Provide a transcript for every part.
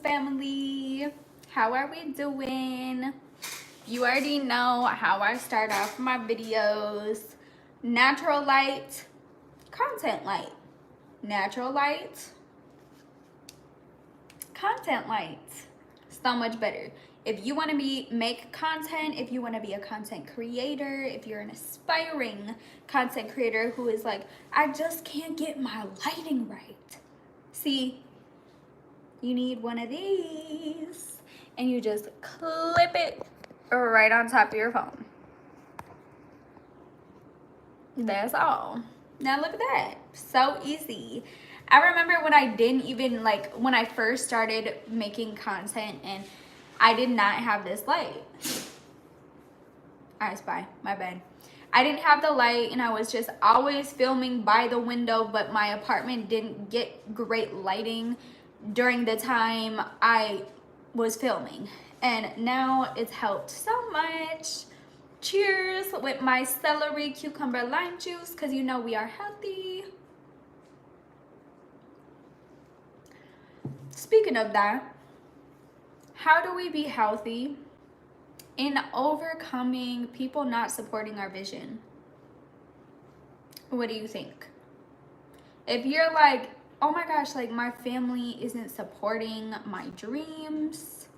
family. How are we doing? You already know how I start off my videos. Natural light, content light. Natural light, content light. So much better. If you want to make content, if you want to be a content creator, if you're an aspiring content creator who is like, I just can't get my lighting right. See, you need one of these and you just clip it right on top of your phone. That's all. Now look at that. So easy. I remember when I didn't even when I first started making content and I did not have this light. I spy, my bad. I didn't have the light and I was just always filming by the window, but my apartment didn't get great lighting during the time I was filming. And now it's helped so much. Cheers with my celery, cucumber, lime juice, because you know we are healthy. Speaking of that, how do we be healthy in overcoming people not supporting our vision? What do you think? If you're like, oh my gosh, like my family isn't supporting my dreams.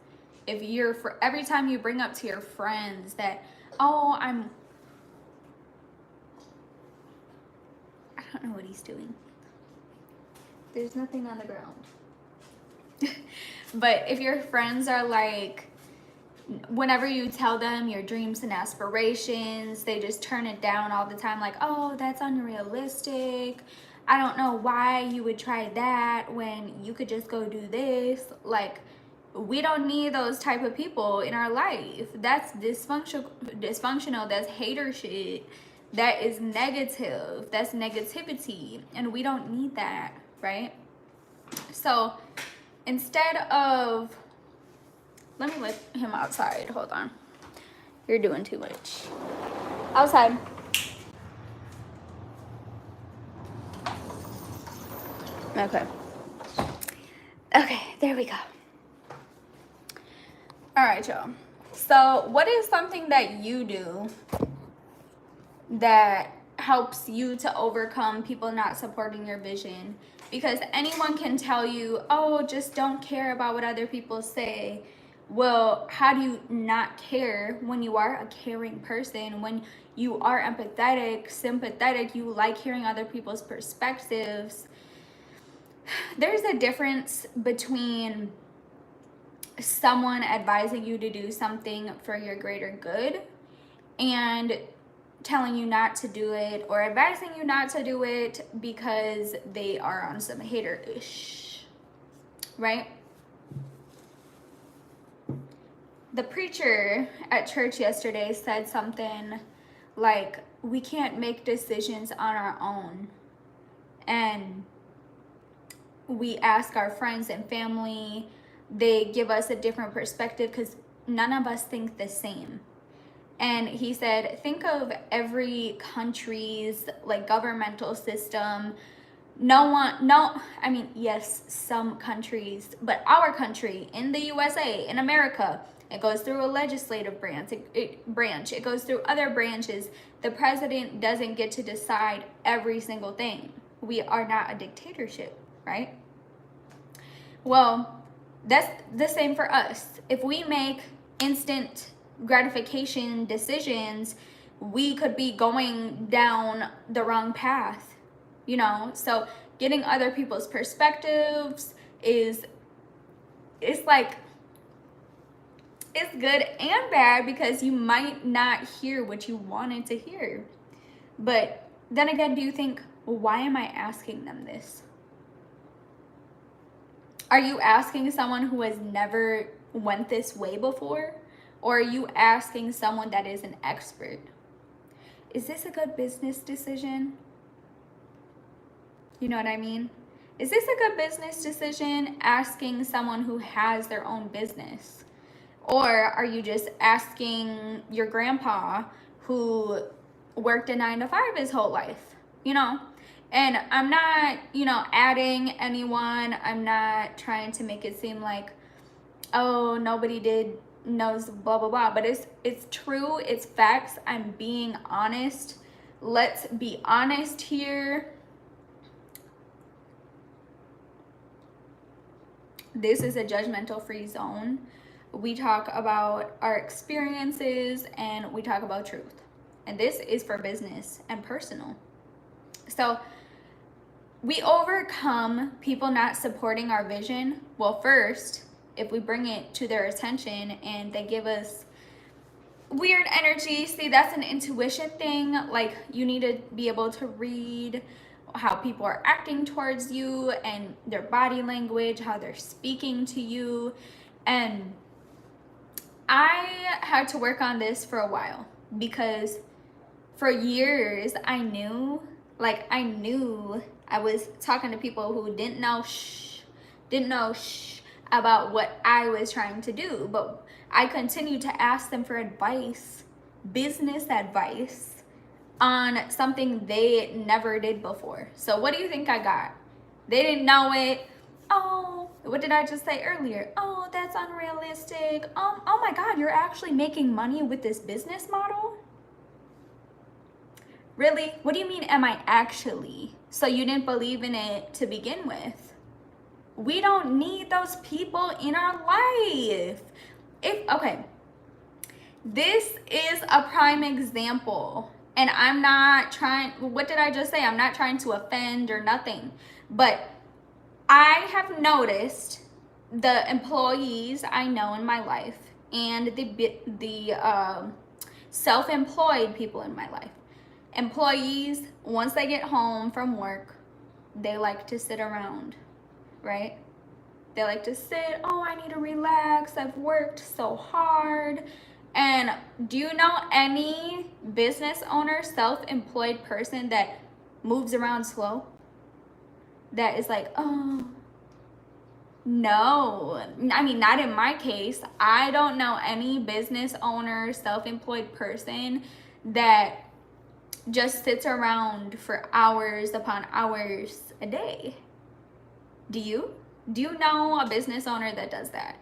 If you're, for every time you bring up to your friends that, oh, I don't know what he's doing. There's nothing on the ground. But if your friends are like, whenever you tell them your dreams and aspirations, they just turn it down all the time. Like, oh, that's unrealistic. I don't know why you would try that when you could just go do this. Like, we don't need those type of people in our life. That's dysfunctional. That's hater shit. That is negative. That's negativity. And we don't need that, right? So instead of, let me let him outside. Hold on. You're doing too much. Outside. Okay. Okay, there we go. All right, y'all. So what is something that you do that helps you to overcome people not supporting your vision? Because anyone can tell you, oh, just don't care about what other people say. Well, how do you not care when you are a caring person, when you are empathetic, sympathetic, you like hearing other people's perspectives? There's a difference between someone advising you to do something for your greater good and telling you not to do it, or advising you not to do it because they are on some hater-ish, right? The preacher at church yesterday said something like, we can't make decisions on our own, and we ask our friends and family, they give us a different perspective because none of us think the same. And he said, think of every country's governmental system. Yes, some countries, but our country in the USA, in America, it goes through a legislative branch. It goes through other branches. The president doesn't get to decide every single thing. We are not a dictatorship, right? Well, that's the same for us. If we make instant gratification decisions, we could be going down the wrong path, So getting other people's perspectives it's good and bad, because you might not hear what you wanted to hear. But then again, do you think, well, why am I asking them this? Are you asking someone who has never went this way before? Or are you asking someone that is an expert? Is this a good business decision? You know what I mean? Is this a good business decision, asking someone who has their own business? Or are you just asking your grandpa who worked a 9-to-5 his whole life? And I'm not, adding anyone. I'm not trying to make it seem like oh, nobody did knows blah blah blah, but it's true, it's facts. I'm being honest. Let's be honest here. This is a judgmental free zone. We talk about our experiences and we talk about truth, and this is for business and personal. So we overcome people not supporting our vision. Well, first, if we bring it to their attention and they give us weird energy, see, that's an intuition thing. Like, you need to be able to read how people are acting towards you and their body language, how they're speaking to you. And I had to work on this for a while, because for years I knew I was talking to people who didn't know about what I was trying to do, but I continued to ask them for advice, business advice, on something they never did before. So what do you think I got? They didn't know it. Oh, what did I just say earlier? Oh, that's unrealistic. Oh my God, you're actually making money with this business model? Really? What do you mean, am I actually? So you didn't believe in it to begin with? We don't need those people in our life. Okay, this is a prime example, and I'm not trying, what did I just say? I'm not trying to offend or nothing, but I have noticed the employees I know in my life and the self-employed people in my life. Employees, once they get home from work, they like to sit around, right? They like to sit, oh, I need to relax, I've worked so hard. And do you know any business owner, self-employed person that moves around slow? That is like, oh, no. I mean, not in my case. I don't know any business owner, self-employed person that just sits around for hours upon hours a day. Do you? Do you know a business owner that does that?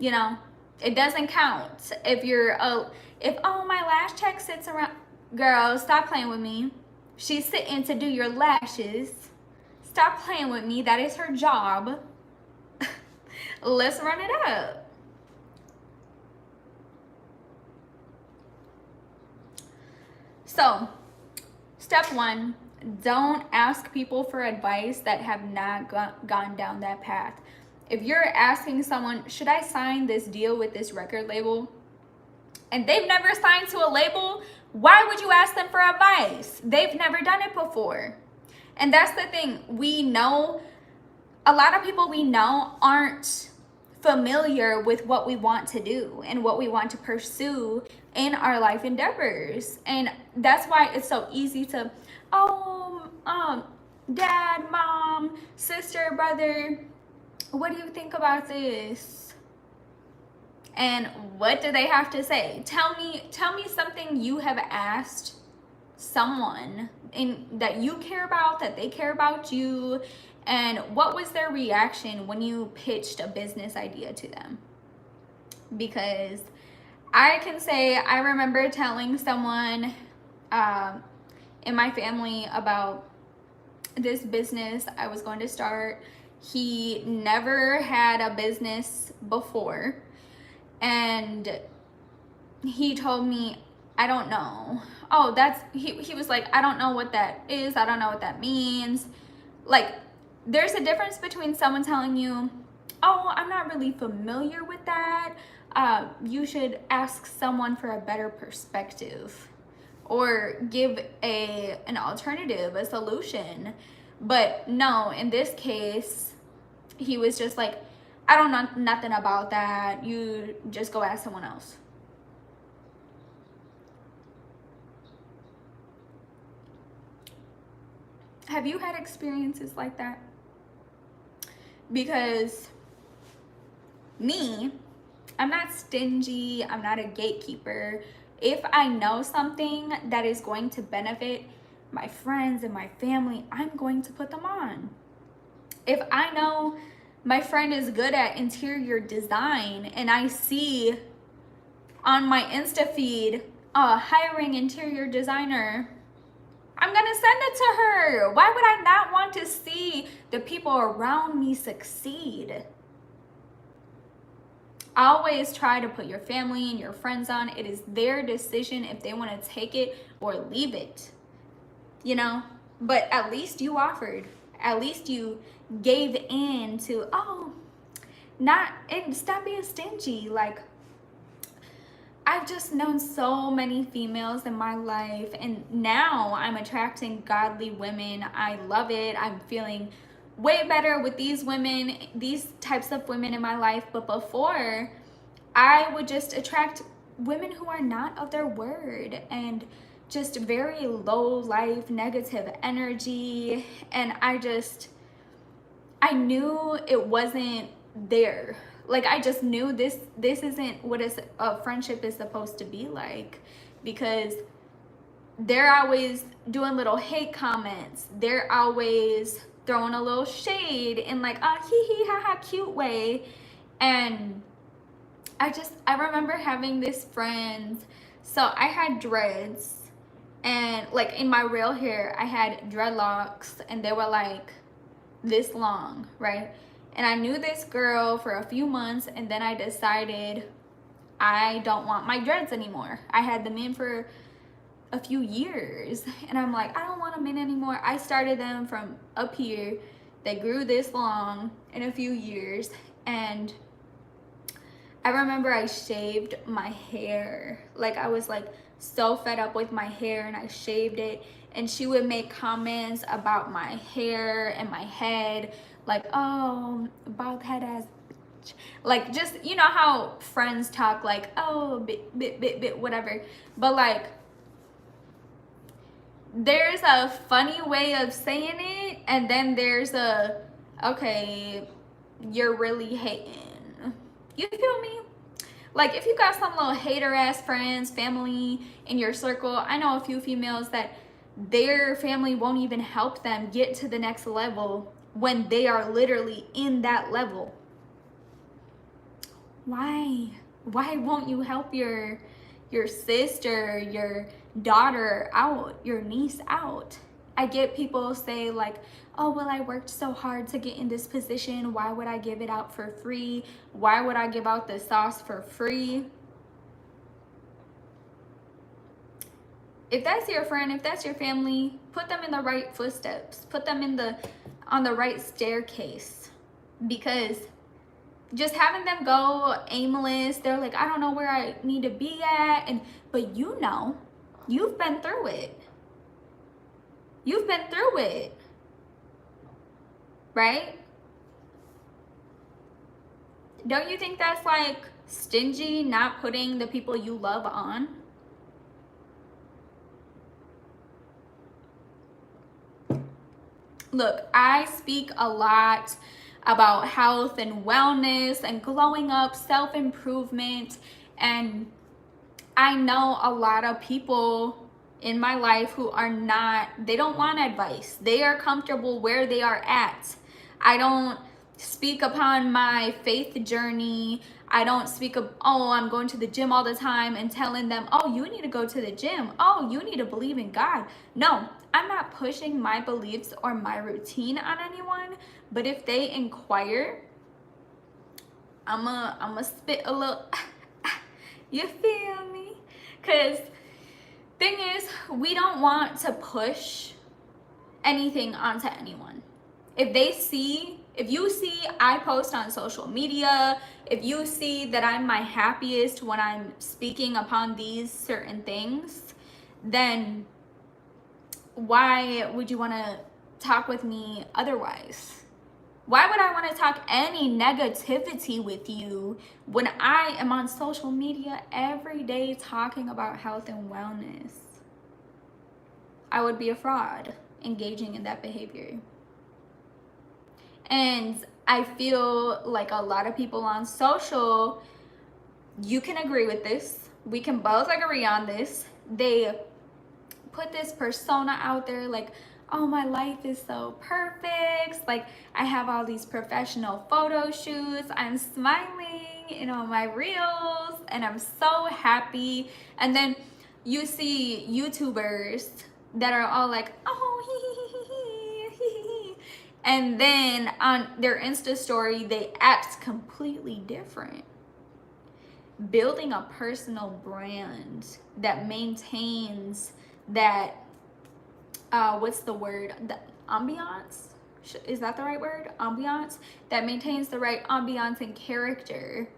You know, it doesn't count if you're, oh, my lash tech sits around. Girl, stop playing with me. She's sitting to do your lashes. Stop playing with me. That is her job. Let's run it up. So, step one, don't ask people for advice that have not gone down that path. If you're asking someone, should I sign this deal with this record label? And they've never signed to a label, why would you ask them for advice? They've never done it before. And that's the thing. We know, a lot of people we know aren't familiar with what we want to do and what we want to pursue in our life endeavors. And that's why it's so easy to, dad, mom, sister, brother, what do you think about this? And what do they have to say? Tell me something you have asked someone that you care about, that they care about you, and what was their reaction when you pitched a business idea to them? Because I can say I remember telling someone in my family about this business I was going to start. He never had a business before, and he told me, I don't know. Oh, he was like, I don't know what that is. I don't know what that means. Like, there's a difference between someone telling you, oh, I'm not really familiar with that. You should ask someone for a better perspective, or give an alternative, a solution. But no, in this case, he was just like, I don't know nothing about that. You just go ask someone else. Have you had experiences like that? Because me, I'm not stingy. I'm not a gatekeeper. If I know something that is going to benefit my friends and my family, I'm going to put them on. If I know my friend is good at interior design and I see on my Insta feed, hiring interior designer, I'm gonna send it to her. Why would I not want to see the people around me succeed? Always try to put your family and your friends on. It is their decision if they want to take it or leave it, you know? But at least you offered. At least you gave in to, and stop being stingy. Like, I've just known so many females in my life, and now I'm attracting godly women. I love it. I'm feeling way better with these women, these types of women in my life. But before, I would just attract women who are not of their word and just very low life, negative energy. And I knew it wasn't there. Like, I just knew this isn't what a friendship is supposed to be like, because they're always doing little hate comments. They're always throwing a little shade in like a hee hee ha ha cute way. And I remember having this friend. So I had dreads, and like in my real hair I had dreadlocks, and they were like this long, right? And I knew this girl for a few months, and then I decided I don't want my dreads anymore. I had them in for a few years, and I'm like, I don't want them in anymore. I started them from up here. They grew this long in a few years, and I remember I shaved my hair. Like, I was like so fed up with my hair, and I shaved it. And she would make comments about my hair and my head, like, oh, bald head ass bitch. Like, just, you know how friends talk, like, oh, bit, whatever. But like, there's a funny way of saying it, and then there's a, okay, you're really hating. You feel me? Like, if you got some little hater ass friends, family in your circle, I know a few females that their family won't even help them get to the next level when they are literally in that level. Why won't you help your sister, your daughter out, your niece out? I get people say like, oh, well, I worked so hard to get in this position. Why would I give it out for free? Why would I give out the sauce for free? If that's your friend, if that's your family, put them in the right footsteps. Put them on the right staircase. Because just having them go aimless, they're like, I don't know where I need to be at. But you know, you've been through it. You've been through it. Right? Don't you think that's like stingy, not putting the people you love on? Look, I speak a lot about health and wellness and glowing up, self-improvement, and I know a lot of people in my life who are not, they don't want advice. They are comfortable where they are at. I don't speak upon my faith journey. I don't speak of, oh, I'm going to the gym all the time and telling them, oh, you need to go to the gym. Oh, you need to believe in God. No, I'm not pushing my beliefs or my routine on anyone. But if they inquire, I'ma spit a little, you feel me? Because thing is, we don't want to push anything onto anyone. If you see I post on social media, if you see that I'm my happiest when I'm speaking upon these certain things, then why would you want to talk with me otherwise? Why would I want to talk any negativity with you when I am on social media every day talking about health and wellness? I would be a fraud engaging in that behavior. And I feel like a lot of people on social, you can agree with this. We can both agree on this. They put this persona out there like, oh, my life is so perfect. Like, I have all these professional photo shoots. I'm smiling in all my reels and I'm so happy. And then you see YouTubers that are all like, oh, hee hee hee hee hee hee. And then on their Insta story, they act completely different. Building a personal brand that maintains that what's the word, the ambiance, is that the right word, ambiance, that maintains the right ambiance and character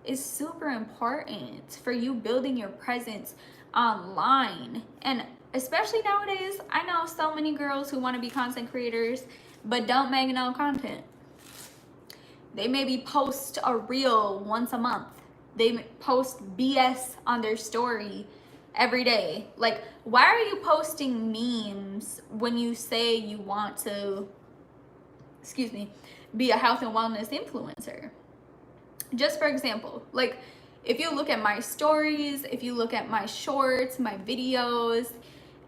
is super important for you building your presence online. And especially nowadays, I know so many girls who want to be content creators but don't make no content. They maybe post a reel once a month. They post BS on their story every day. Like, why are you posting memes when you say you want to, be a health and wellness influencer? Just for example, like, if you look at my stories, if you look at my shorts, my videos,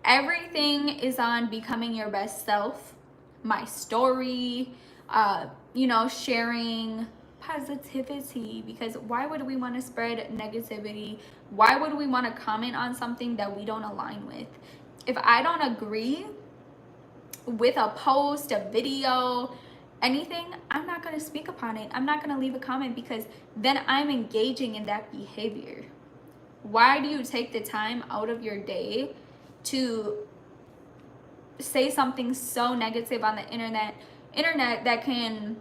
everything is on becoming your best self. My story, sharing positivity, because why would we want to spread negativity? Why would we want to comment on something that we don't align with? If I don't agree with a post, a video, anything, I'm not going to speak upon it. I'm not going to leave a comment, because then I'm engaging in that behavior. Why do you take the time out of your day to say something so negative on the internet that can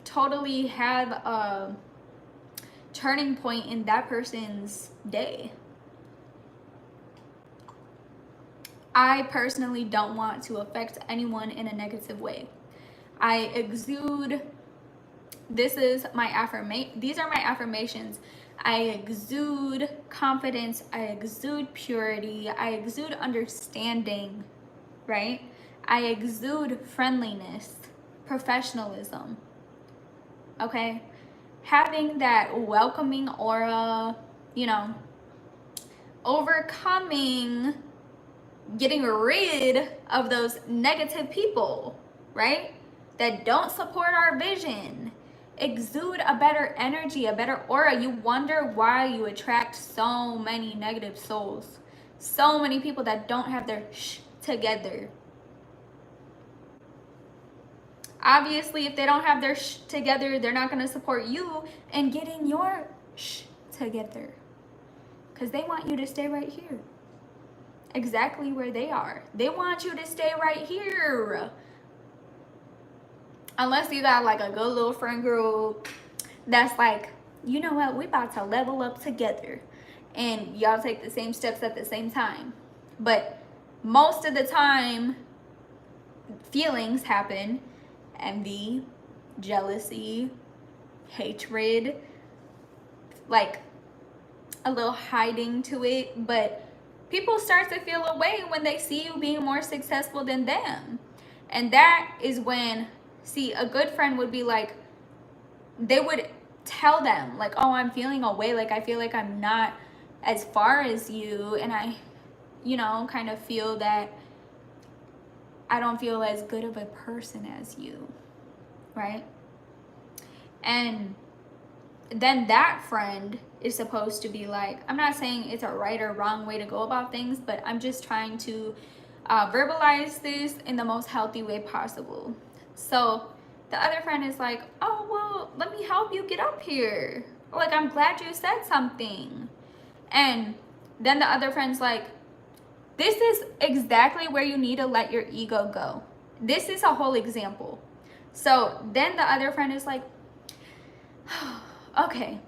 totally have a turning point in that person's day? I personally don't want to affect anyone in a negative way. I exude, these are my affirmations. I exude confidence, I exude purity, I exude understanding, right? I exude friendliness, professionalism, okay? Having that welcoming aura, overcoming, getting rid of those negative people, right? That don't support our vision. Exude a better energy, a better aura. You wonder why you attract so many negative souls, so many people that don't have their shh together. Obviously, if they don't have their shh together, they're not going to support you in getting your shh together, because they want you to stay right here, exactly where they are. They want you to stay right here. Unless you got like a good little friend group that's like, you know what, we about to level up together, and y'all take the same steps at the same time. But most of the time, feelings happen: envy, jealousy, hatred, like a little hiding to it. But people start to feel a way when they see you being more successful than them. And that is when, see, a good friend would be like, they would tell them like, oh, I'm feeling a way, like I feel like I'm not as far as you, and I kind of feel that I don't feel as good of a person as you, right? And then that friend is supposed to be like, I'm not saying it's a right or wrong way to go about things, but I'm just trying to verbalize this in the most healthy way possible. So the other friend is like, oh, well, let me help you get up here. Like, I'm glad you said something. And then the other friend's like, this is exactly where you need to let your ego go. This is a whole example. So then the other friend is like, okay,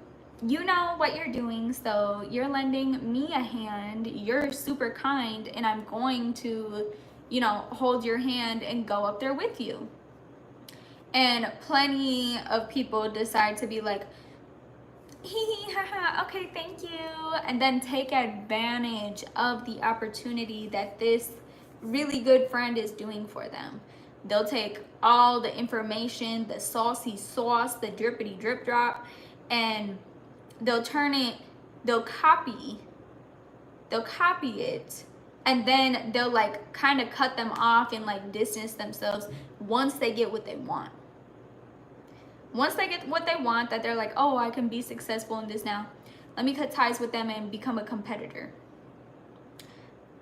you know what you're doing, so you're lending me a hand, you're super kind, and I'm going to, hold your hand and go up there with you. And plenty of people decide to be like, hee hee ha ha, okay, thank you, and then take advantage of the opportunity that this really good friend is doing for them. They'll take all the information, the saucy sauce, the drippity drip drop, and they'll copy it and then they'll like kind of cut them off and like distance themselves once they get what they want. Once they get what they want, that they're like, oh, I can be successful in this now, let me cut ties with them and become a competitor.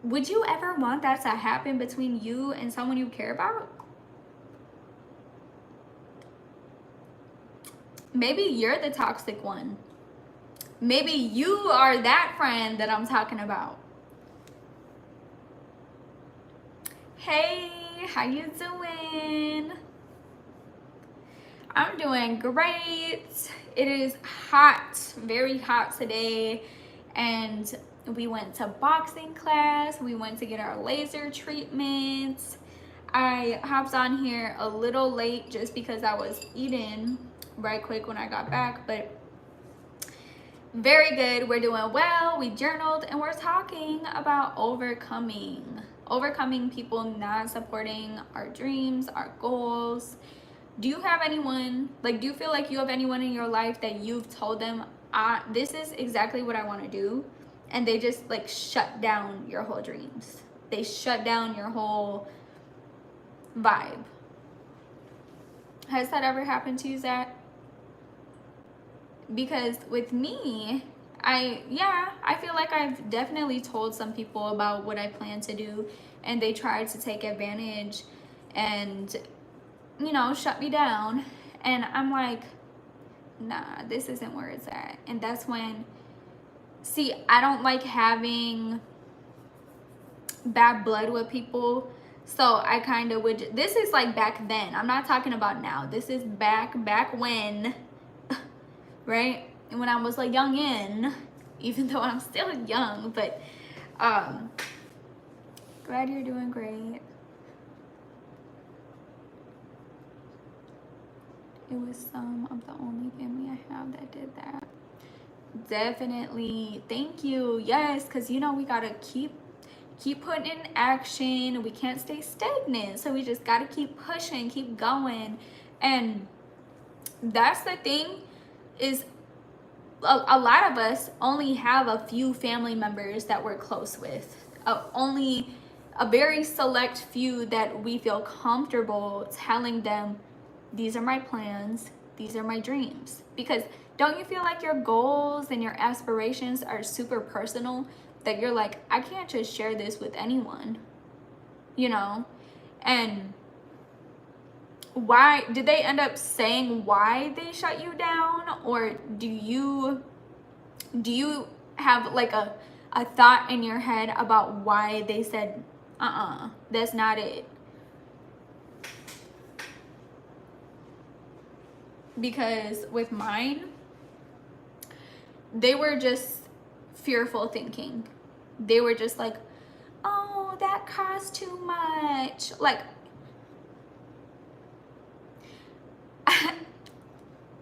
Would you ever want that to happen between you and someone you care about? Maybe you're the toxic one. Maybe you are that friend that I'm talking about. Hey, how you doing? I'm doing great. It is hot, very hot today, and we went to boxing class. We went to get our laser treatments. I hopped on here a little late just because I was eating right quick when I got back, but very good. We're doing well. We journaled, and we're talking about overcoming people not supporting our dreams, our goals. Do you have anyone, like, do you feel like you have anyone in your life that you've told them, this is exactly what I want to do, and they just like shut down your whole dreams? They shut down your whole vibe. Has that ever happened to you, Zach? Because with me, I feel like I've definitely told some people about what I plan to do, and they tried to take advantage and, you know, shut me down. And I'm like, nah, this isn't where it's at. And that's when, see, I don't like having bad blood with people. So I kind of would, this is like back then. I'm not talking about now. This is back when, right? When I was like youngin', even though I'm still young, but glad you're doing great. It was some of the only family I have that did that. Definitely. Thank you. Yes, because you know we gotta keep putting in action. We can't stay stagnant, so we just gotta keep pushing, keep going. And that's the thing, is a lot of us only have a few family members that we're close with, only a very select few that we feel comfortable telling them, these are my plans, these are my dreams. Because don't you feel like your goals and your aspirations are super personal, that you're like, I can't just share this with anyone, you know? And why did they end up saying why they shut you down? Or do you have like a thought in your head about why they said, that's not it? Because with mine, they were just fearful thinking. They were just like, oh, that costs too much. Like,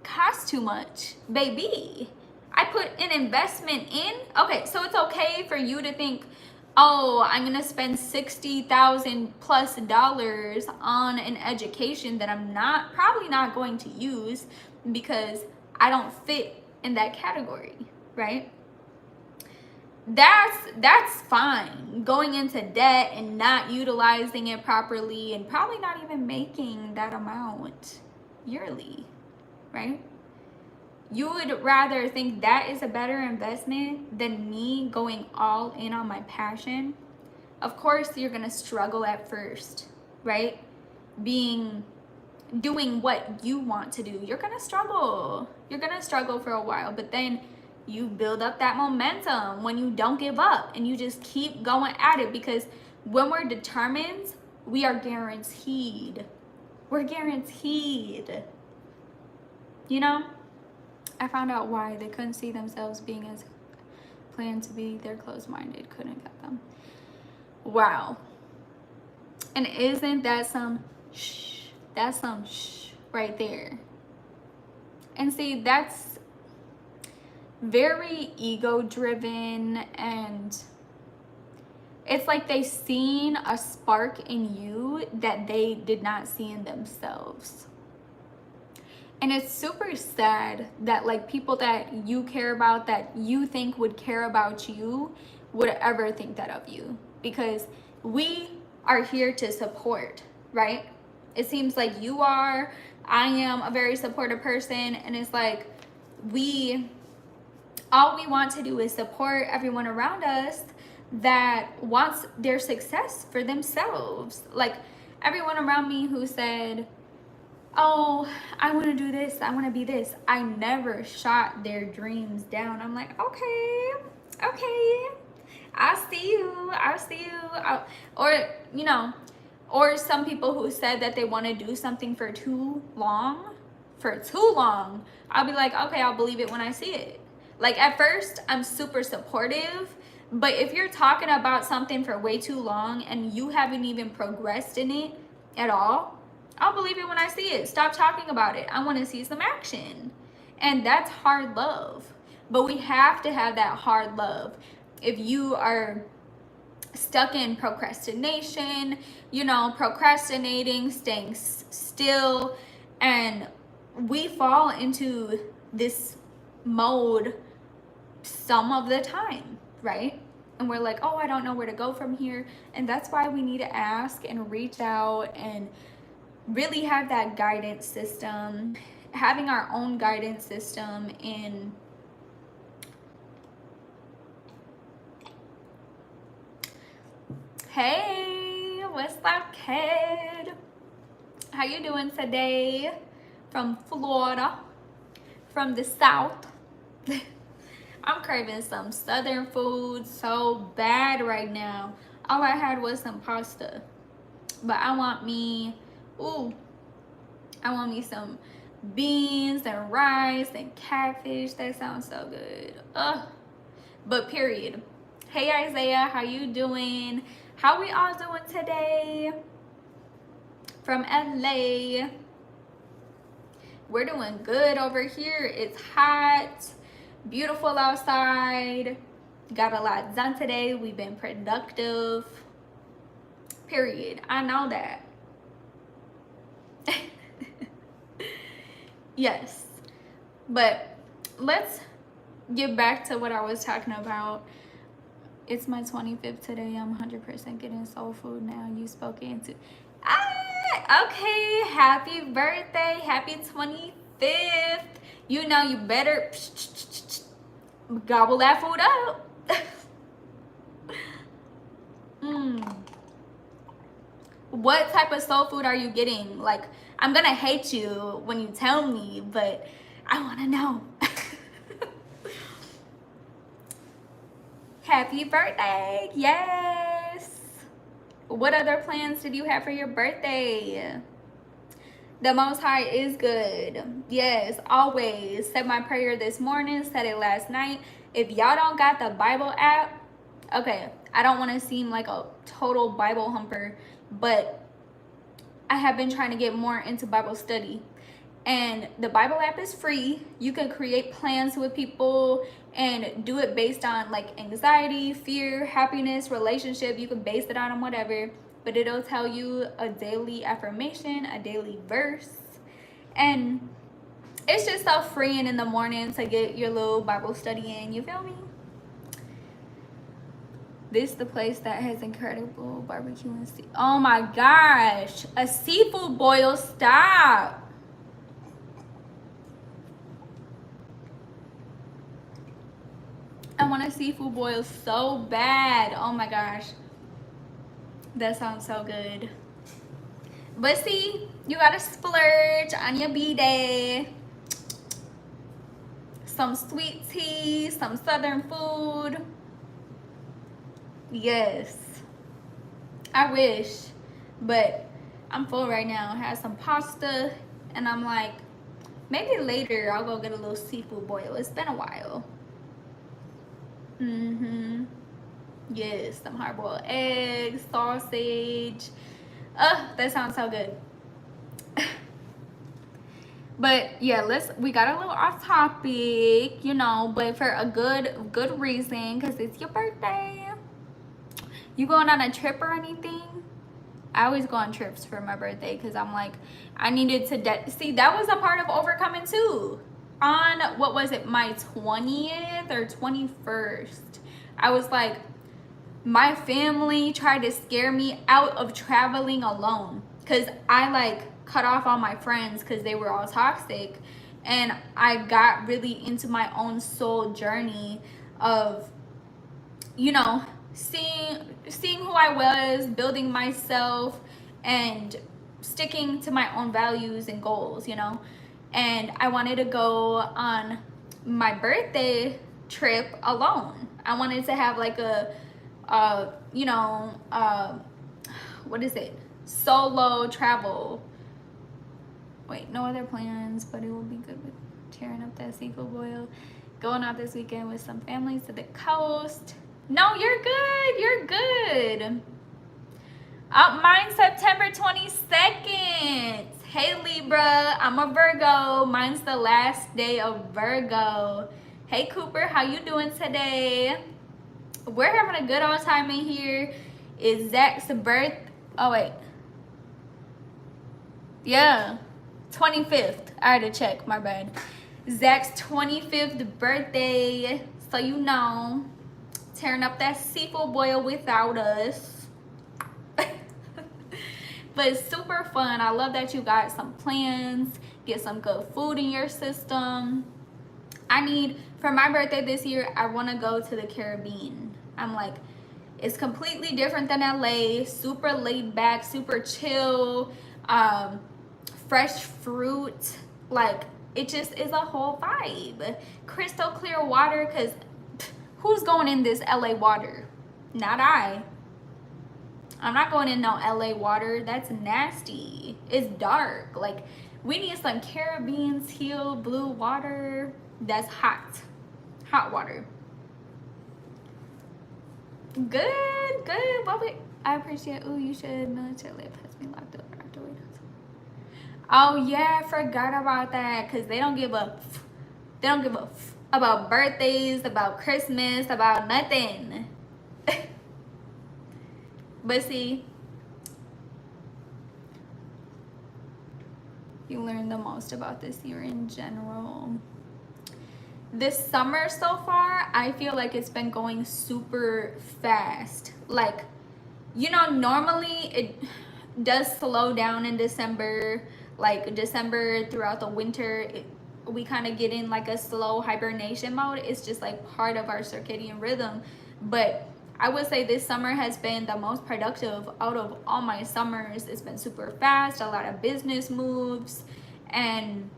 cost too much, baby. I put an investment in. Okay, so it's okay for you to think, oh, I'm gonna spend $60,000+ on an education that I'm probably not going to use because I don't fit in that category, right? That's fine. Going into debt and not utilizing it properly and probably not even making that amount yearly, right? You would rather think that is a better investment than me going all in on my passion. Of course, you're gonna struggle at first, right? Doing what you want to do. You're gonna struggle. You're gonna struggle for a while, but then you build up that momentum when you don't give up and you just keep going at it, because when we're determined, we are guaranteed. We're guaranteed. You know? I found out why they couldn't see themselves being as planned to be. They're closed-minded, couldn't get them. Wow. And isn't that some shh? That's some shh right there. And see, that's very ego-driven, and it's like they seen a spark in you that they did not see in themselves. And it's super sad that like people that you care about, that you think would care about you, would ever think that of you. because we are here to support, right? It seems like you are, I am a very supportive person, and it's like all we want to do is support everyone around us that wants their success for themselves. Like everyone around me who said, oh, I want to do this, I want to be this, I never shot their dreams down. I'm like, okay, I'll see you. Or some people who said that they want to do something for too long, I'll be like, okay, I'll believe it when I see it. Like at first, I'm super supportive, but if you're talking about something for way too long and you haven't even progressed in it at all, I'll believe it when I see it. Stop talking about it. I want to see some action. And that's hard love. But we have to have that hard love. If you are stuck in procrastination, procrastinating, staying still, and we fall into this mode some of the time, right? And we're like, oh, I don't know where to go from here. And that's why we need to ask and reach out and really have that guidance system, having our own guidance system in hey, what's up, kid? How you doing today? From Florida, from the South. I'm craving some Southern food so bad right now. All I had was some pasta, but I want me some beans and rice and catfish. That sounds so good. But period. Hey Isaiah, how you doing? How we all doing today? From LA. We're doing good over here. It's hot, beautiful outside. Got a lot done today. We've been productive. Period. I know that. Yes. But let's get back to what I was talking about. It's my 25th today. I'm 100% getting soul food now. You spoke into. Okay. Happy birthday. Happy 25th. You know you better gobble that food up. What type of soul food are you getting? Like, I'm gonna hate you when you tell me, but I wanna know. Happy birthday. Yes. What other plans did you have for your birthday? The Most High is good. Yes, always. Said my prayer this morning, said it last night. If y'all don't got the Bible app, okay, I don't want to seem like a total Bible humper, but I have been trying to get more into Bible study. And the Bible app is free. You can create plans with people and do it based on like anxiety, fear, happiness, relationship. You can base it on whatever, but it'll tell you a daily affirmation, a daily verse. And it's just so freeing in the morning to get your little Bible study in. You feel me? This is the place that has incredible barbecue and sea. Oh my gosh, a seafood boil. Stop. I want a seafood boil so bad. Oh my gosh. That sounds so good. But see, you gotta splurge on your B-day. Some sweet tea, some Southern food. Yes. I wish. But I'm full right now. I had some pasta and I'm like, maybe later I'll go get a little seafood boil. It's been a while. Yes, some hard-boiled eggs, sausage. That sounds so good. But yeah, we got a little off topic, but for a good reason, because it's your birthday. You going on a trip or anything? I always go on trips for my birthday because I'm like, I needed to see, that was a part of overcoming too. On what was it, my 20th or 21st, I was like, My family tried to scare me out of traveling alone because I like cut off all my friends because they were all toxic, and I got really into my own soul journey of, you know, seeing who I was, building myself, and sticking to my own values and goals, you know. And I wanted to go on my birthday trip alone. I wanted to have like a you know, what is it? Solo travel. Wait, no other plans, but it will be good with tearing up that seafood boil. Going out this weekend with some families to the coast. No, you're good. You're good. Mine's September 22nd. Hey Libra, I'm a Virgo. Mine's the last day of Virgo. Hey Cooper, how you doing today? We're having a good old time in here. It's Zach's birth. Oh wait. Yeah. 25th. I had to check, my bad. Zach's 25th birthday. So you know, tearing up that seafood boil without us. But it's super fun. I love that you got some plans. Get some good food in your system. For my birthday this year, I want to go to the Caribbean. I'm like, it's completely different than LA. Super laid back, super chill, fresh fruit. Like, it just is a whole vibe. Crystal clear water, because who's going in this LA water? Not I. I'm not going in no LA water. That's nasty. It's dark. Like, we need some Caribbean teal blue water that's hot. Hot water. Good, good. I appreciate. Ooh, you should. Military life has me locked up afterwards. Oh yeah, I forgot about that. Cause they don't give a. They don't give a about birthdays, about Christmas, about nothing. But see, you learn the most about this year in general. This summer so far, I feel like it's been going super fast. Like, you know, normally it does slow down in December. Like December throughout the winter, we kind of get in like a slow hibernation mode. It's just like part of our circadian rhythm. But I would say this summer has been the most productive out of all my summers. It's been super fast, a lot of business moves, and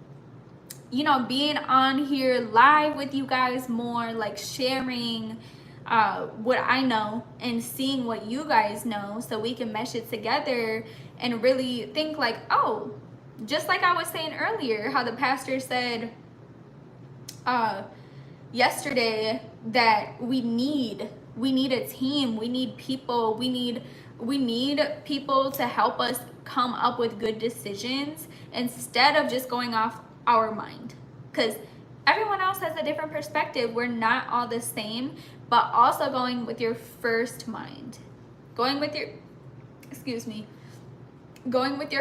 you know, being on here live with you guys more, like sharing what I know and seeing what you guys know, so we can mesh it together and really think like, oh, just like I was saying earlier, how the pastor said yesterday that we need a team, we need people, we need people to help us come up with good decisions instead of just going off our mind, because everyone else has a different perspective. We're not all the same, but also going with your first mind, going with your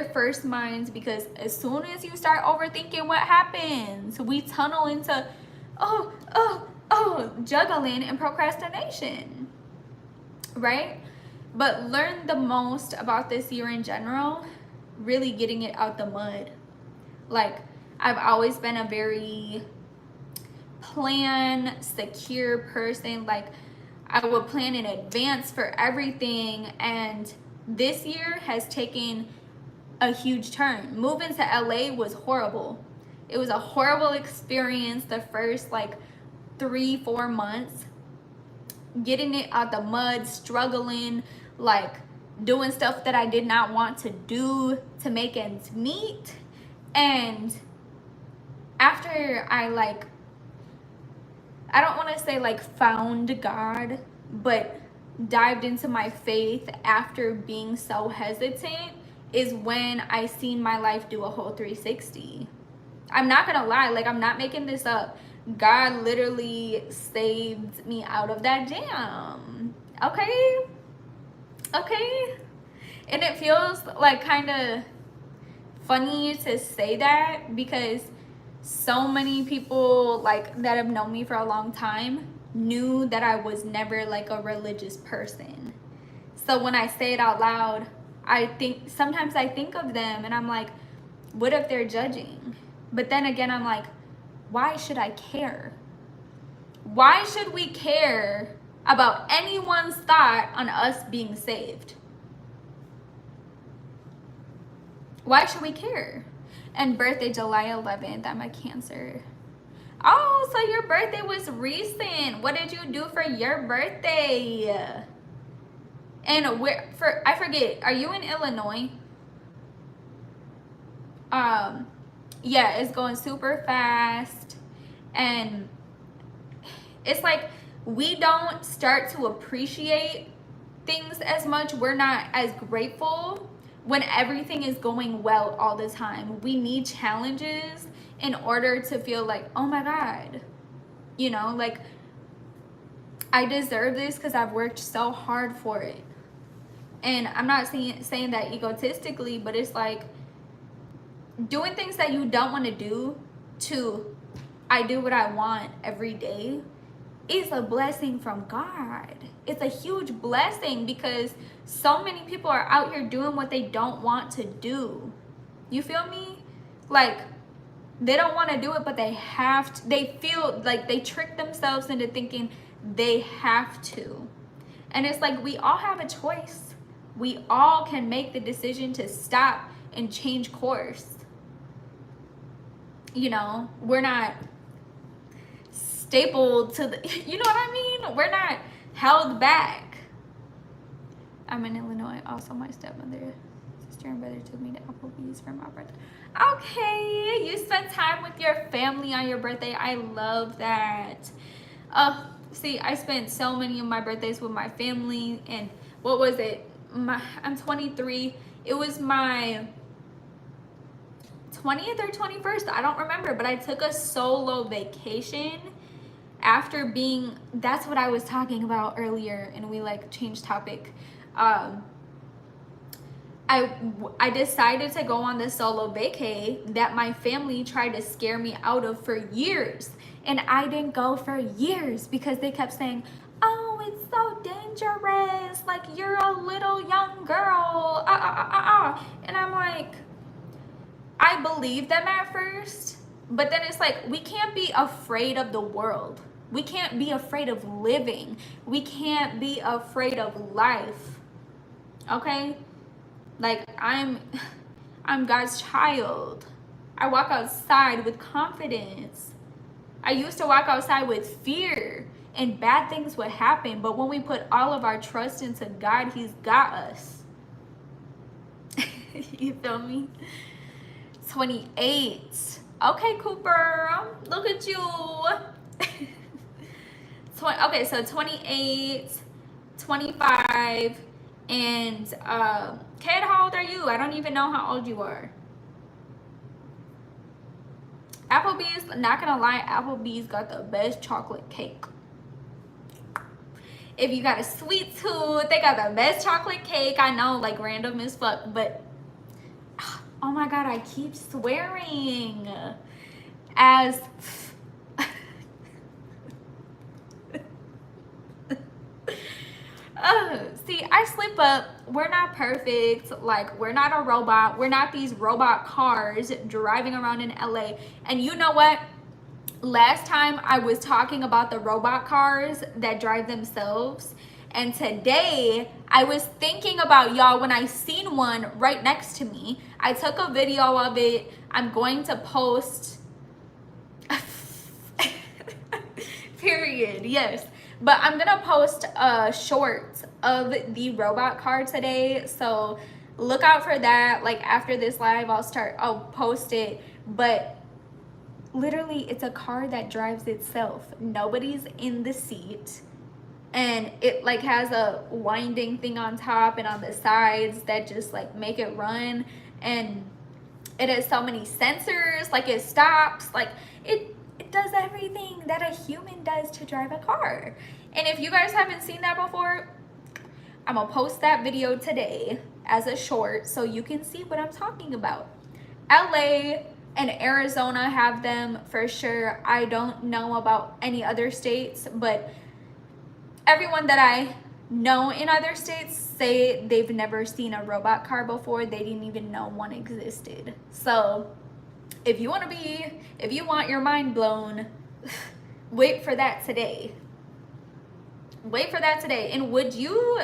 first minds, because as soon as you start overthinking, what happens? We tunnel into juggling and procrastination, right? But learn the most about this year in general, really getting it out the mud. Like, I've always been a very plan secure person. Like, I would plan in advance for everything, and this year has taken a huge turn. Moving to LA was horrible. It was a horrible experience the first like 3-4 months, getting it out the mud, struggling, like doing stuff that I did not want to do to make ends meet. And after I don't want to say like found God, but dived into my faith after being so hesitant, is when I seen my life do a whole 360. I'm not gonna lie, like, I'm not making this up. God literally saved me out of that jam. Okay? And it feels like kind of funny to say that, because so many people like that have known me for a long time knew that I was never like a religious person. So when I say it out loud, sometimes I think of them and I'm like, what if they're judging? But then again, I'm like, why should I care? Why should we care about anyone's thought on us being saved? Why should we care? And birthday July 11th, I'm a Cancer. Oh, so your birthday was recent. What did you do for your birthday? And I forget, are you in Illinois? Yeah, it's going super fast. And it's like we don't start to appreciate things as much. We're not as grateful when everything is going well all the time. We need challenges in order to feel like, oh my God, you know, like I deserve this because I've worked so hard for it. And I'm not saying that egotistically, but it's like doing things that you don't want to do to I do what I want every day is a blessing from God. It's a huge blessing because so many people are out here doing what they don't want to do. You feel me? Like they don't want to do it, but they have to. They feel like they trick themselves into thinking they have to. And it's like we all have a choice. We all can make the decision to stop and change course. You know, we're not stapled to the, you know what I mean? We're not held back. I'm in Illinois. Also, my stepmother, sister, and brother took me to Applebee's for my birthday. Okay, you spent time with your family on your birthday. I love that. See, I spent so many of my birthdays with my family. And what was it? I'm 23. It was my 20th or 21st. I don't remember, but I took a solo vacation after being, that's what I was talking about earlier, and we like changed topic. I decided to go on this solo vacay that my family tried to scare me out of for years. And I didn't go for years because they kept saying, oh, it's so dangerous. Like, you're a little young girl. And I'm like, I believed them at first, but then it's like, we can't be afraid of the world. We can't be afraid of living. We can't be afraid of life. Okay? Like, I'm God's child. I walk outside with confidence. I used to walk outside with fear and bad things would happen, but when we put all of our trust into God, He's got us. You feel me? 28. Okay, Cooper, look at you. Okay, so 28, 25, and Kate, how old are you? I don't even know how old you are. Applebee's, not gonna lie, Applebee's got the best chocolate cake. If you got a sweet tooth, they got the best chocolate cake. I know, like, random as fuck, but oh my God, I keep swearing. As see, I slip up. We're not perfect. Like, we're not a robot. We're not these robot cars driving around in LA. And you know what? Last time I was talking about the robot cars that drive themselves. And today I was thinking about y'all when I seen one right next to me. I took a video of it. I'm going to post. Period. Yes. But I'm gonna post a short of the robot car today, so look out for that. Like, after this live, I'll post it. But literally, it's a car that drives itself. Nobody's in the seat, and it like has a winding thing on top and on the sides that just like make it run. And it has so many sensors. Like, it stops. Like, it does everything that a human does to drive a car. And if you guys haven't seen that before, I'm gonna post that video today as a short so you can see what I'm talking about. LA, And Arizona have them for sure. I don't know about any other states, but everyone that I know in other states say they've never seen a robot car before. They didn't even know one existed. So if you want your mind blown, wait for that today. Wait for that today. And would you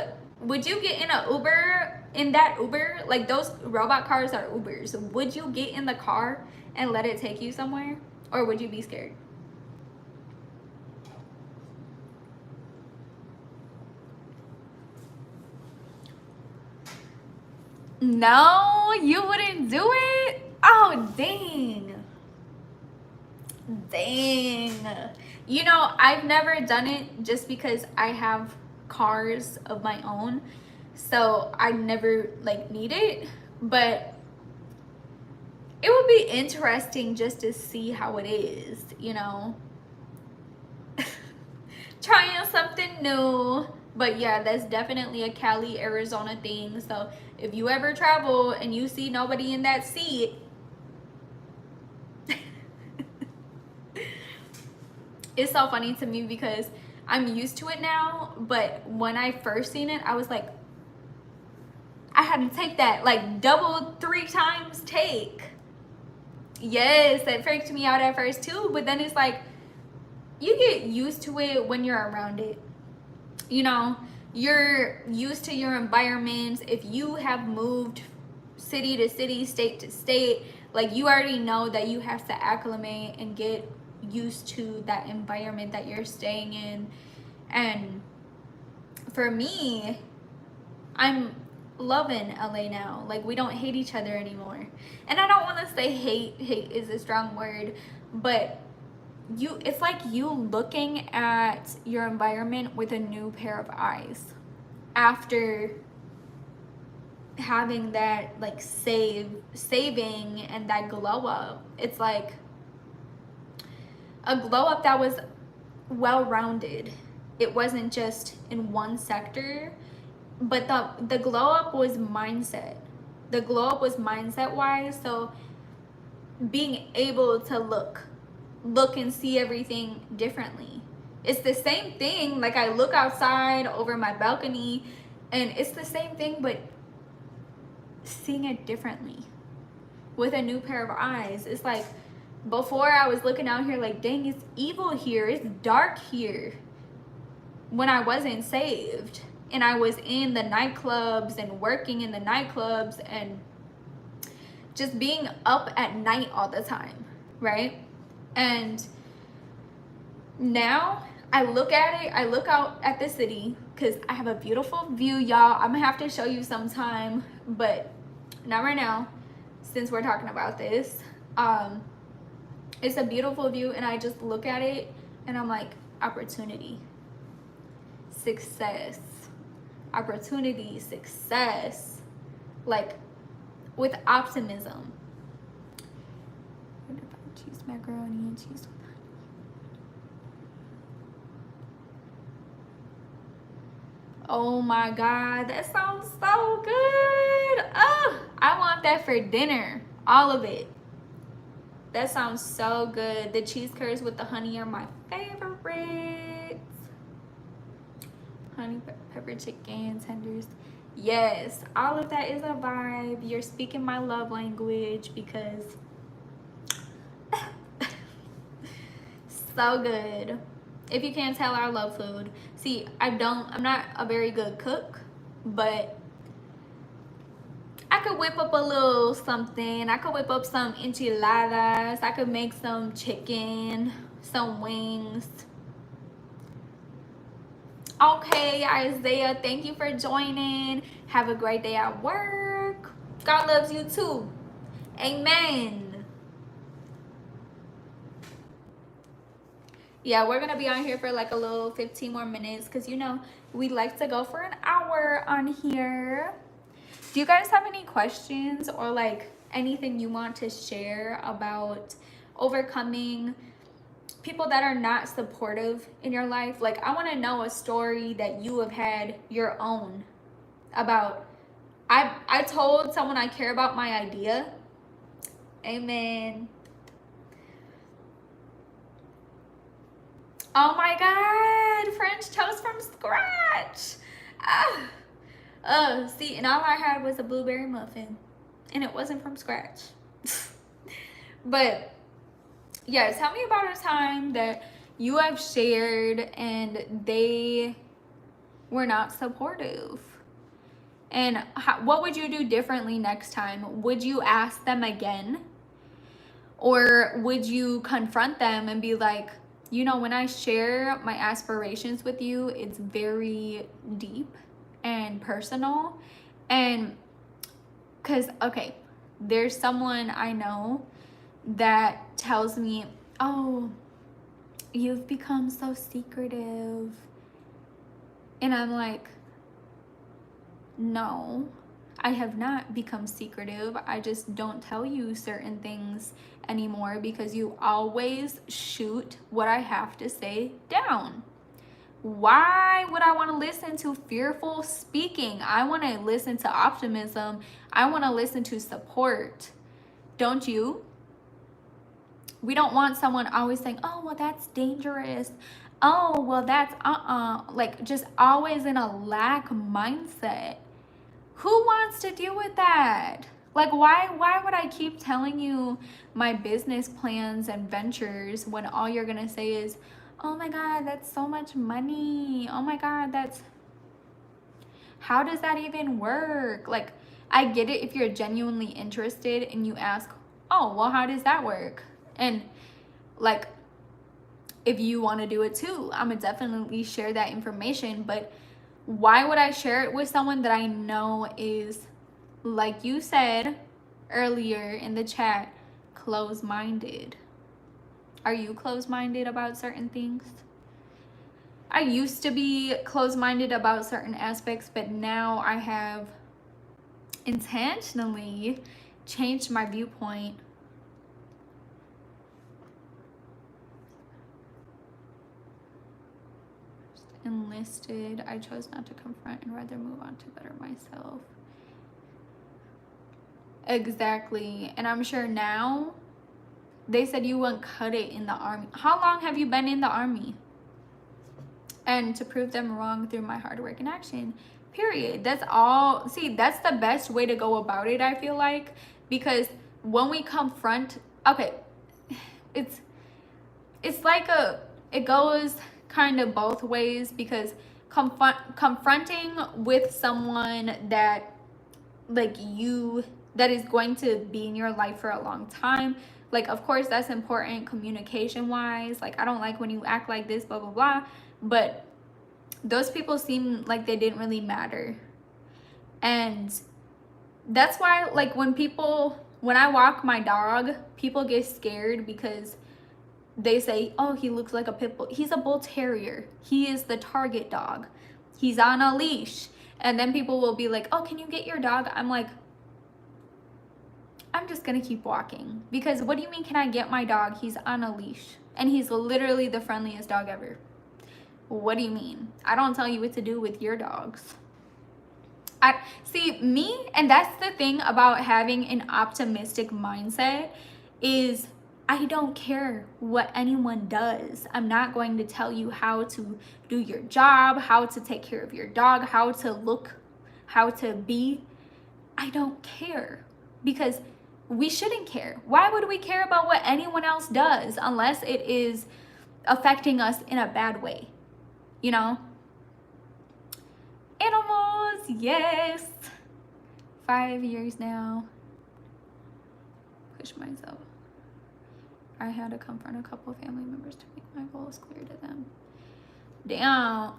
get in that Uber? Like, those robot cars are Ubers. Would you get in the car and let it take you somewhere? Or would you be scared? No, you wouldn't do it? Oh, dang. Dang. You know, I've never done it just because I have cars of my own. So I never like need it, but it would be interesting just to see how it is, you know. Trying something new. But yeah, that's definitely a Cali, Arizona thing. So if you ever travel and you see nobody in that seat, it's so funny to me because I'm used to it now. But when I first seen it, I was like, I had to take that like double 3 times take. Yes, that freaked me out at first too. But then it's like, you get used to it when you're around it. You know, you're used to your environments. If you have moved city to city, state to state, like, you already know that you have to acclimate and get used to that environment that you're staying in. And for me, I'm loving LA now. Like, we don't hate each other anymore. And I don't want to say hate is a strong word, but it's like you looking at your environment with a new pair of eyes after having that like saving and that glow up. It's like a glow up that was well rounded. It wasn't just in one sector, but the glow up was mindset. The glow up was mindset wise. So being able to look and see everything differently. It's the same thing. Like, I look outside over my balcony and it's the same thing, but seeing it differently with a new pair of eyes. It's like, before I was looking out here like, dang, it's evil here, it's dark here, when I wasn't saved and I was in the nightclubs and working in the nightclubs and just being up at night all the time, right? And now I look at it, I look out at the city because I have a beautiful view, y'all. I'm gonna have to show you sometime, but not right now since we're talking about this. It's a beautiful view and I just look at it and I'm like, opportunity, success, opportunity, success, like, with optimism. Cheese macaroni and cheese. Oh my God, that sounds so good. Oh, I want that for dinner, all of it. That sounds so good. The cheese curds with the honey are my favorites. Honey pepper chicken tenders. Yes, all of that is a vibe. You're speaking my love language because so good. If you can't tell, I love food. See, I'm not a very good cook, but I could whip up a little something. I could whip up some enchiladas. I could make some chicken, some wings. Okay, Isaiah, thank you for joining. Have a great day at work. God loves you too. Amen. Yeah, we're gonna be on here for like a little 15 more minutes because, you know, we like to go for an hour on here. Do you guys have any questions or like anything you want to share about overcoming people that are not supportive in your life? Like, I want to know a story that you have had your own about. I told someone I care about my idea. Amen. Oh my God, French toast from scratch. See, and all I had was a blueberry muffin, and it wasn't from scratch. But yeah, tell me about a time that you have shared and they were not supportive. And what would you do differently next time? Would you ask them again? Or would you confront them and be like, you know, when I share my aspirations with you, it's very deep and personal. And because, okay, there's someone I know that tells me, oh, you've become so secretive. And I'm like, no, I have not become secretive. I just don't tell you certain things anymore because you always shoot what I have to say down. Why would I want to listen to fearful speaking? I want to listen to optimism. I want to listen to support. Don't you? We don't want someone always saying, oh, well, that's dangerous. Oh, well, that's like just always in a lack mindset. Who wants to deal with that? Like, why would I keep telling you my business plans and ventures when all you're gonna say is, oh my God, that's so much money. Oh my God, how does that even work? Like, I get it if you're genuinely interested and you ask, oh, well, how does that work? And like, if you want to do it too, I'm gonna definitely share that information. But why would I share it with someone that I know is, like you said earlier in the chat, closed-minded? Are you closed-minded about certain things? I used to be closed-minded about certain aspects, but now I have intentionally changed my viewpoint. Enlisted, I chose not to confront and rather move on to better myself. Exactly. And I'm sure now, they said you wouldn't cut it in the army. How long have you been in the army? And to prove them wrong through my hard work and action, period. That's all. See, that's the best way to go about it, I feel like, because when we confront, okay, it's like it goes kind of both ways, because confronting with someone that like you that is going to be in your life for a long time, like, of course that's important communication wise. Like, I don't like when you act like this, blah blah blah, but those people seem like they didn't really matter. And that's why, like, when I walk my dog, people get scared because they say, oh, he looks like a pit bull. He's a bull terrier. He is the target dog. He's on a leash. And then people will be like, oh, can you get your dog? I'm like, I'm just gonna keep walking, because what do you mean, can I get my dog? He's on a leash and he's literally the friendliest dog ever. What do you mean? I don't tell you what to do with your dogs. I see me, and that's the thing about having an optimistic mindset, is I don't care what anyone does. I'm not going to tell you how to do your job, how to take care of your dog, how to look, how to be. I don't care, because we shouldn't care. Why would we care about what anyone else does unless it is affecting us in a bad way? You know? Animals, yes. 5 years now. Push myself. I had to confront a couple of family members to make my goals clear to them.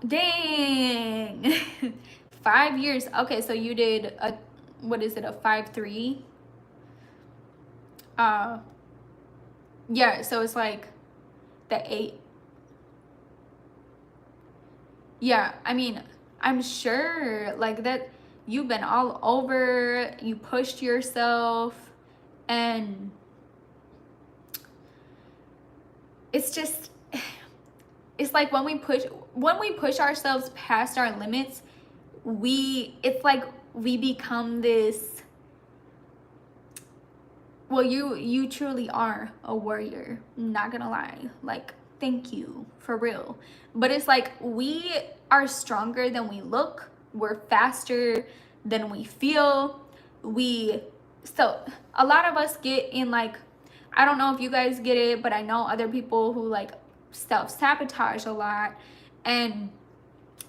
Dang. 5 years. Okay, so you did a 5-3? Yeah, so it's like the 8. Yeah, I mean, I'm sure like that you've been all over, you pushed yourself, and it's just, it's like when we push ourselves past our limits, it's like we become this, well, you truly are a warrior, not gonna lie. Like, thank you, for real. But it's like, we are stronger than we look, we're faster than we feel. So a lot of us get in, like, I don't know if you guys get it, but I know other people who like self-sabotage a lot. And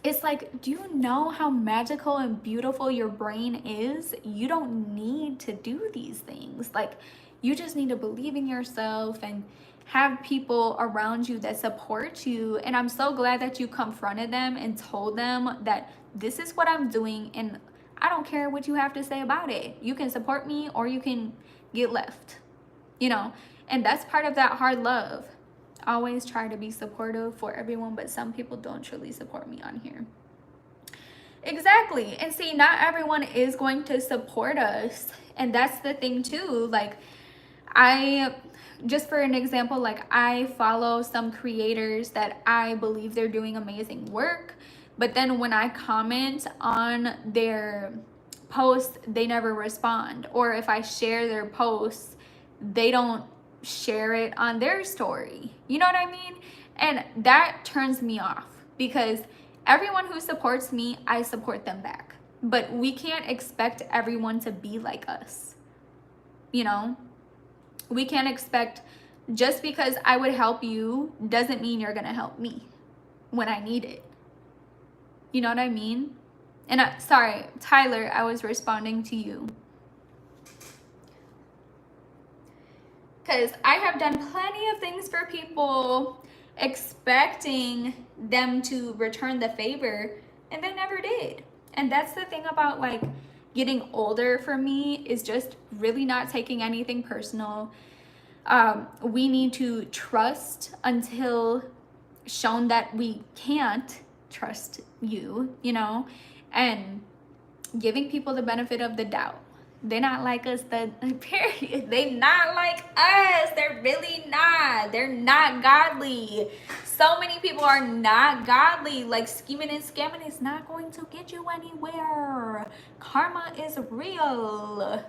it's like, do you know how magical and beautiful your brain is? You don't need to do these things. Like, you just need to believe in yourself and have people around you that support you. And I'm so glad that you confronted them and told them that this is what I'm doing, and I don't care what you have to say about it. You can support me or you can get left, you know? And that's part of that hard love. Always try to be supportive for everyone, but some people don't truly support me on here. Exactly. And see, not everyone is going to support us. And that's the thing too. Like, just for an example, like, I follow some creators that I believe they're doing amazing work, but then when I comment on their posts, they never respond. Or if I share their posts, they don't share it on their story. You know what I mean? And that turns me off, because everyone who supports me, I support them back. But we can't expect everyone to be like us. You know? We can't expect, just because I would help you doesn't mean you're gonna help me when I need it. You know what I mean? And sorry, Tyler, I was responding to you. Because I have done plenty of things for people expecting them to return the favor, and they never did. And that's the thing about like getting older for me, is just really not taking anything personal. We need to trust until shown that we can't trust you, you know, and giving people the benefit of the doubt. They're not like us, period. They not like us. They're really not. They're not godly. So many people are not godly. Like, scheming and scamming is not going to get you anywhere. Karma is real.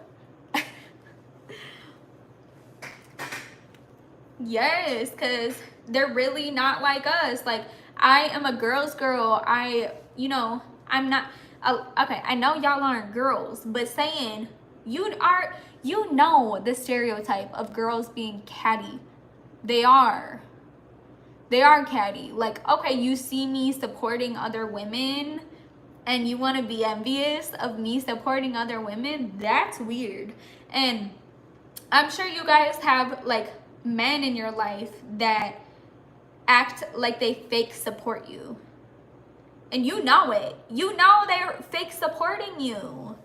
Yes, because they're really not like us. Like, I am a girl's girl. I'm not, okay, I know y'all aren't girls, but saying, you know the stereotype of girls being catty. They are catty. Like, okay, you see me supporting other women and you want to be envious of me supporting other women? That's weird. And I'm sure you guys have like men in your life that act like they fake support you, and you know it. You know they're fake supporting you.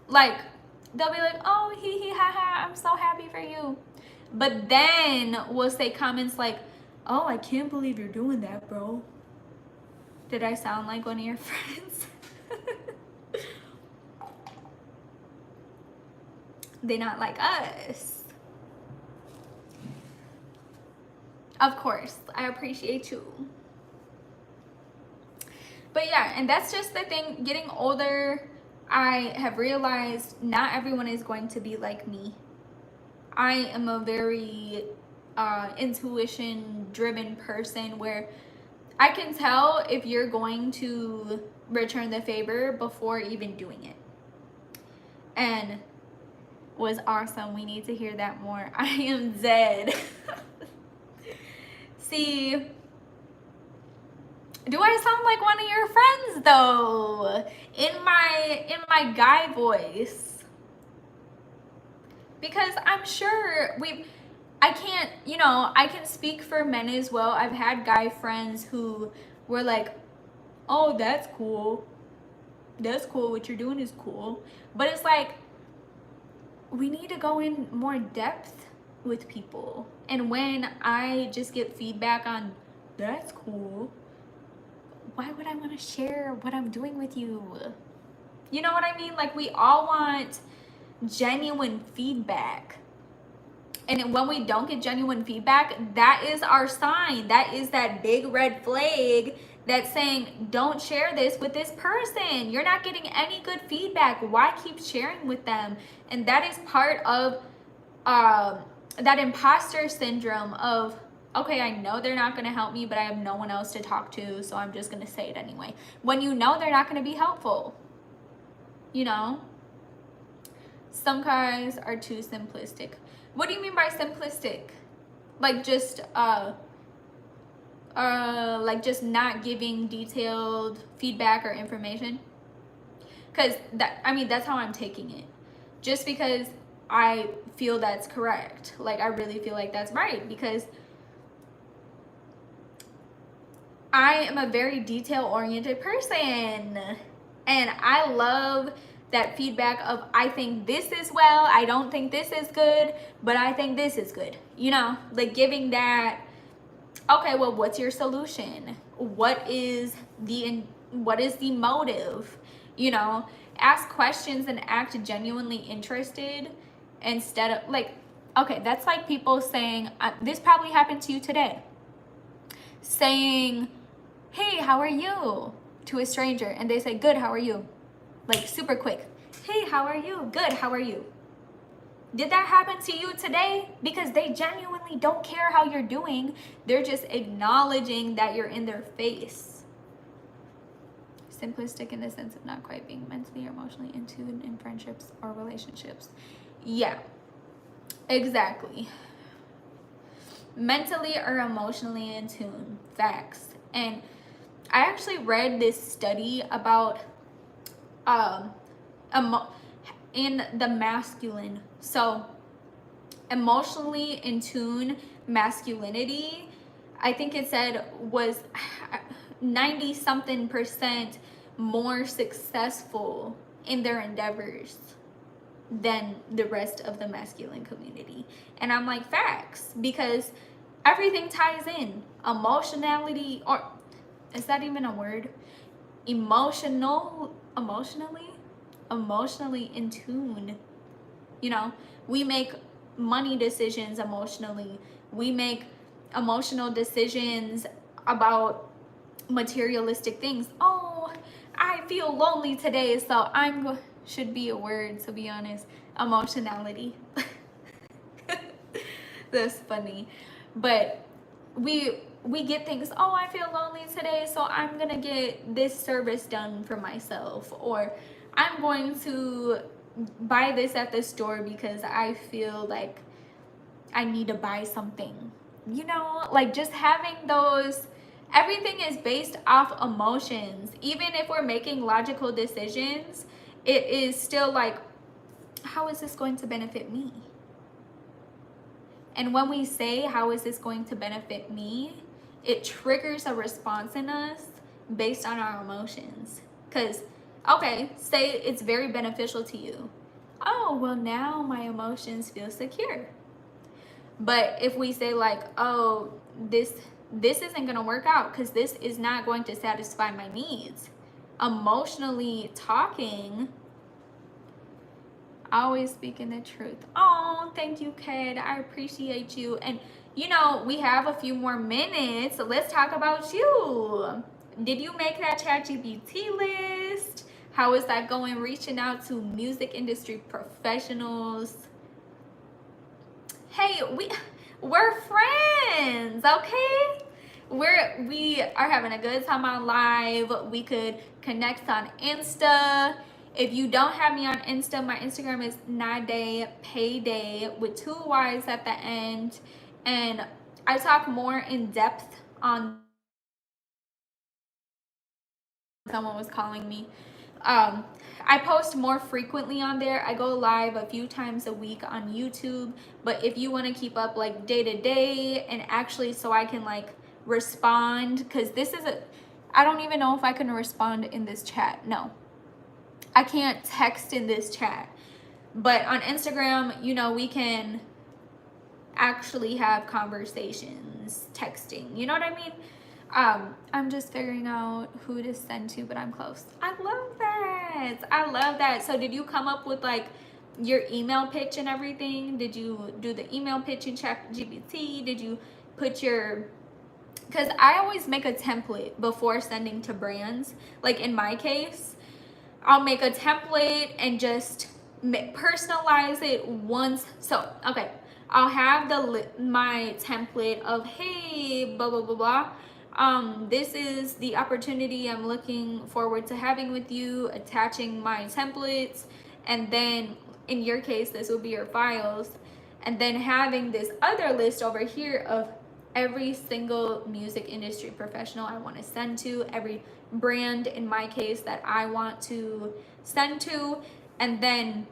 Like, they'll be like, oh, hee hee ha ha, I'm so happy for you, but then we'll say comments like, oh, I can't believe you're doing that, bro. Did I sound like one of your friends? They not like us. Of course, I appreciate you. But yeah, and that's just the thing. Getting older, I have realized not everyone is going to be like me. I am a very intuition driven person, where I can tell if you're going to return the favor before even doing it. And was awesome. We need to hear that more. I am dead. See, do I sound like one of your friends though? In my guy voice? Because I'm sure I can speak for men as well. I've had guy friends who were like, oh, that's cool. That's cool. What you're doing is cool. But it's like, we need to go in more depth with people. And when I just get feedback on, that's cool, why would I want to share what I'm doing with you? You know what I mean? Like, we all want genuine feedback. And when we don't get genuine feedback, that is our sign. That is that big red flag that's saying, don't share this with this person. You're not getting any good feedback. Why keep sharing with them? And that is part of that imposter syndrome of Okay, I know they're not going to help me, but I have no one else to talk to, so I'm just going to say it anyway. When you know they're not going to be helpful, you know? Some guys are too simplistic. What do you mean by simplistic? Like just like just not giving detailed feedback or information? Because that, I mean, that's how I'm taking it. Just because I feel that's correct. Like, I really feel like that's right, because I am a very detail-oriented person, and I love that feedback of, I think this is well, I don't think this is good, but I think this is good. You know, like giving that, okay, well, what's your solution? What is the motive? You know, ask questions and act genuinely interested instead of like, okay, that's like people saying, this probably happened to you today, saying, hey, how are you, to a stranger, and they say, good, how are you? Like super quick. Hey, how are you? Good, how are you? Did that happen to you today? Because they genuinely don't care how you're doing. They're just acknowledging that you're in their face. Simplistic in the sense of not quite being mentally or emotionally in tune in friendships or relationships. Yeah, exactly. Mentally or emotionally in tune. Facts. And I actually read this study about in the masculine. So emotionally in tune masculinity, I think it said, was 90 something percent more successful in their endeavors than the rest of the masculine community. And I'm like, facts, because everything ties in. Emotionality, or is that even a word? Emotionally in tune. You know, we make money decisions emotionally. We make emotional decisions about materialistic things. Oh, I feel lonely today, so should be a word, to be honest. Emotionality. That's funny. But we get things, oh, I feel lonely today, so I'm gonna get this service done for myself, or I'm going to buy this at the store because I feel like I need to buy something. You know, like just having those, everything is based off emotions. Even if we're making logical decisions, it is still like, how is this going to benefit me? And when we say, how is this going to benefit me, it triggers a response in us based on our emotions. Because, okay, say it's very beneficial to you. Oh, well, now my emotions feel secure. But if we say like, oh, this isn't going to work out because this is not going to satisfy my needs. Emotionally talking, always speaking the truth. Oh, thank you, Ked. I appreciate you. And you know, we have a few more minutes. So let's talk about you. Did you make that ChatGPT list? How is that going? Reaching out to music industry professionals. Hey, we're friends, okay? We are having a good time on live. We could connect on Insta. If you don't have me on Insta, my Instagram is Nade Payday with 2 Y's at the end. And I talk more in depth on, someone was calling me. I post more frequently on there. I go live a few times a week on YouTube. But if you want to keep up like day to day, and actually so I can like respond, because this is I don't even know if I can respond in this chat. No, I can't text in this chat. But on Instagram, you know, we can actually have conversations texting. You know what I mean? I'm just figuring out who to send to, but I'm close. I love that. I love that. So did you come up with like your email pitch and everything? Did you do the email pitch in ChatGPT? Did you put your, because I always make a template before sending to brands. Like in my case, I'll make a template and just personalize it once. So, okay, I'll have my template of, hey, blah blah blah blah. This is the opportunity I'm looking forward to having with you, attaching my templates, and then in your case, this will be your files, and then having this other list over here of every single music industry professional I want to send to, every brand in my case that I want to send to, and then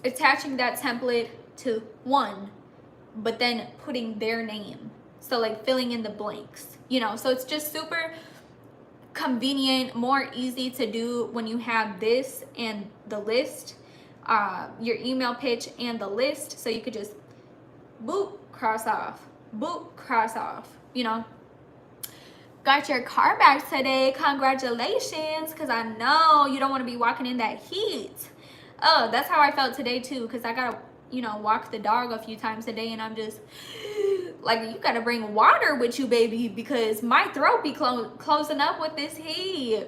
attaching that template to one, but then putting their name. So like filling in the blanks, you know, so it's just super convenient, more easy to do when you have this and the list, your email pitch and the list. So you could just boop, cross off, boop, cross off, you know. Got your car back today, congratulations, because I know you don't want to be walking in that heat. Oh, that's how I felt today too, because I gotta, you know, walk the dog a few times a day, and I'm just like, you gotta bring water with you, baby, because my throat be closing up with this heat.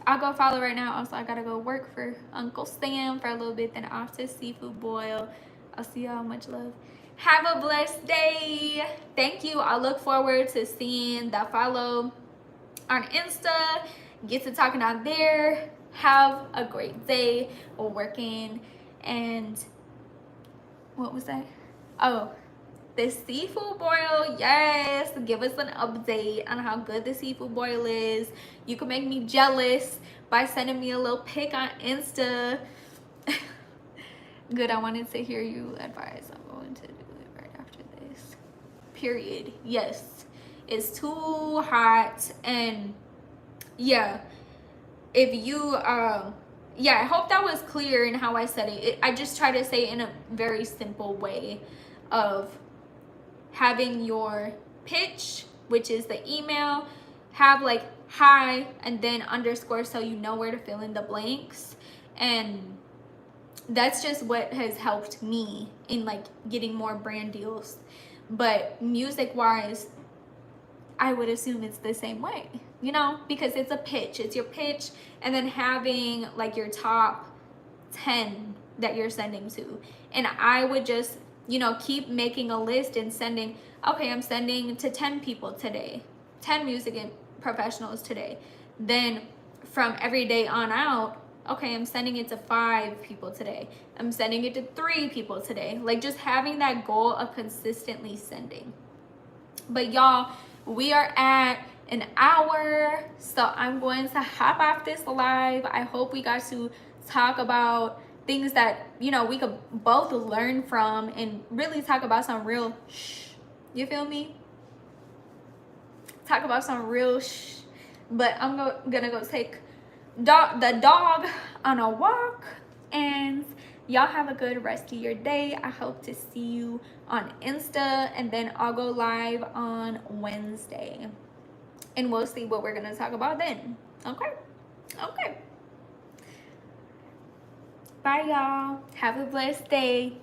I'll go follow right now. Also, I gotta go work for Uncle Sam for a little bit, then off to Seafood Boil. I'll see y'all. Much love. Have a blessed day. Thank you. I look forward to seeing the follow on Insta. Get to talking out there. Have a great day. We're working. And what was that? Oh, the Seafood Boil. Yes. Give us an update on how good the Seafood Boil is. You can make me jealous by sending me a little pic on Insta. Good. I wanted to hear you advise. I'm going to do it right after this. Period. Yes. It's too hot. And yeah, if you yeah, I hope that was clear in how I said it. I just try to say it in a very simple way of having your pitch, which is the email, have like hi and then underscore, so you know where to fill in the blanks. And that's just what has helped me in like getting more brand deals. But music wise, I would assume it's the same way, you know, because it's a pitch, it's your pitch, and then having like your top 10 that you're sending to. And I would just, you know, keep making a list and sending, okay, I'm sending to 10 people today, 10 music professionals today. Then from every day on out, okay, I'm sending it to 5 people today. I'm sending it to 3 people today. Like just having that goal of consistently sending. But y'all, we are at an hour, so I'm going to hop off this live. I hope we got to talk about things that, you know, we could both learn from and really talk about some real you feel me? Talk about some real But I'm gonna go take the dog on a walk, and y'all have a good rest of your day. I hope to see you on Insta, and then I'll go live on Wednesday, and we'll see what we're gonna talk about then. Okay. Bye y'all. Have a blessed day.